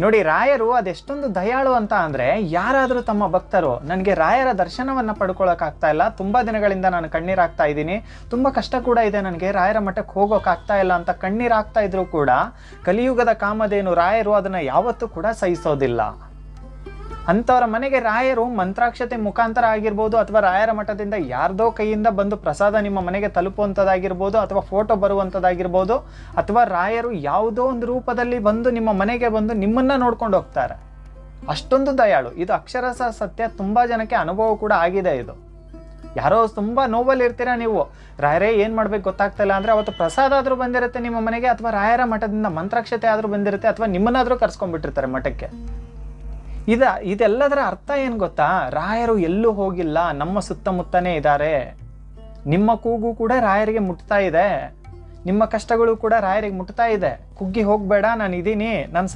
ನೋಡಿ, ರಾಯರು ಅದೆಷ್ಟೊಂದು ದಯಾಳು ಅಂತ ಅಂದರೆ, ಯಾರಾದರೂ ತಮ್ಮ ಭಕ್ತರು ನನಗೆ ರಾಯರ ದರ್ಶನವನ್ನು ಪಡ್ಕೊಳ್ಳೋಕ್ಕಾಗ್ತಾ ಇಲ್ಲ, ತುಂಬ ದಿನಗಳಿಂದ ನಾನು ಕಣ್ಣೀರಾಗ್ತಾ ಇದ್ದೀನಿ, ತುಂಬ ಕಷ್ಟ ಕೂಡ ಇದೆ, ನನಗೆ ರಾಯರ ಮಠಕ್ಕೆ ಹೋಗೋಕ್ಕಾಗ್ತಾ ಇಲ್ಲ ಅಂತ ಕಣ್ಣೀರಾಗ್ತಾ ಇದ್ರೂ ಕೂಡ ಕಲಿಯುಗದ ಕಾಮಧೇನು ರಾಯರು ಅದನ್ನು ಯಾವತ್ತೂ ಕೂಡ ಸಹಿಸೋದಿಲ್ಲ. ಅಂಥವ್ರ ಮನೆಗೆ ರಾಯರು ಮಂತ್ರಾಕ್ಷತೆ ಮುಖಾಂತರ ಆಗಿರ್ಬೋದು, ಅಥವಾ ರಾಯರ ಮಠದಿಂದ ಯಾರ್ದೋ ಕೈಯಿಂದ ಬಂದು ಪ್ರಸಾದ ನಿಮ್ಮ ಮನೆಗೆ ತಲುಪುವಂಥದ್ದಾಗಿರ್ಬೋದು, ಅಥವಾ ಫೋಟೋ ಬರುವಂಥದ್ದಾಗಿರ್ಬೋದು, ಅಥವಾ ರಾಯರು ಯಾವುದೋ ಒಂದು ರೂಪದಲ್ಲಿ ಬಂದು ನಿಮ್ಮ ಮನೆಗೆ ಬಂದು ನಿಮ್ಮನ್ನು ನೋಡ್ಕೊಂಡು ಹೋಗ್ತಾರೆ. ಅಷ್ಟೊಂದು ದಯಾಳು. ಇದು ಅಕ್ಷರಶಃ ಸತ್ಯ. ತುಂಬ ಜನಕ್ಕೆ ಅನುಭವ ಕೂಡ ಆಗಿದೆ. ಇದು ಯಾರೋ ತುಂಬ ನೋವಲ್ಲಿ ಇರ್ತೀರಾ ನೀವು, ರಾಯರೇ ಏನು ಮಾಡ್ಬೇಕು ಗೊತ್ತಾಗ್ತಾ ಇಲ್ಲ ಅಂದರೆ, ಅವತ್ತು ಪ್ರಸಾದ ಆದರೂ ಬಂದಿರುತ್ತೆ ನಿಮ್ಮ ಮನೆಗೆ, ಅಥವಾ ರಾಯರ ಮಠದಿಂದ ಮಂತ್ರಾಕ್ಷತೆ ಆದರೂ ಬಂದಿರುತ್ತೆ, ಅಥವಾ ನಿಮ್ಮನ್ನಾದರೂ ಕರ್ಸ್ಕೊಂಡ್ಬಿಟ್ಟಿರ್ತಾರೆ ಮಠಕ್ಕೆ. ಇದೆಲ್ಲದರ ಅರ್ಥ ಏನು ಗೊತ್ತಾ? ರಾಯರು ಎಲ್ಲೂ ಹೋಗಿಲ್ಲ, ನಮ್ಮ ಸುತ್ತಮುತ್ತನೇ ಇದ್ದಾರೆ. ನಿಮ್ಮ ಕೂಗು ಕೂಡ ರಾಯರಿಗೆ ಮುಟ್ತಾ ಇದೆ, ನಿಮ್ಮ ಕಷ್ಟಗಳು ಕೂಡ ರಾಯರಿಗೆ ಮುಟ್ತಾ ಇದೆ. ಕುಗ್ಗಿ ಹೋಗಬೇಡ, ನಾನು ಇದ್ದೀನಿ, ನಾನು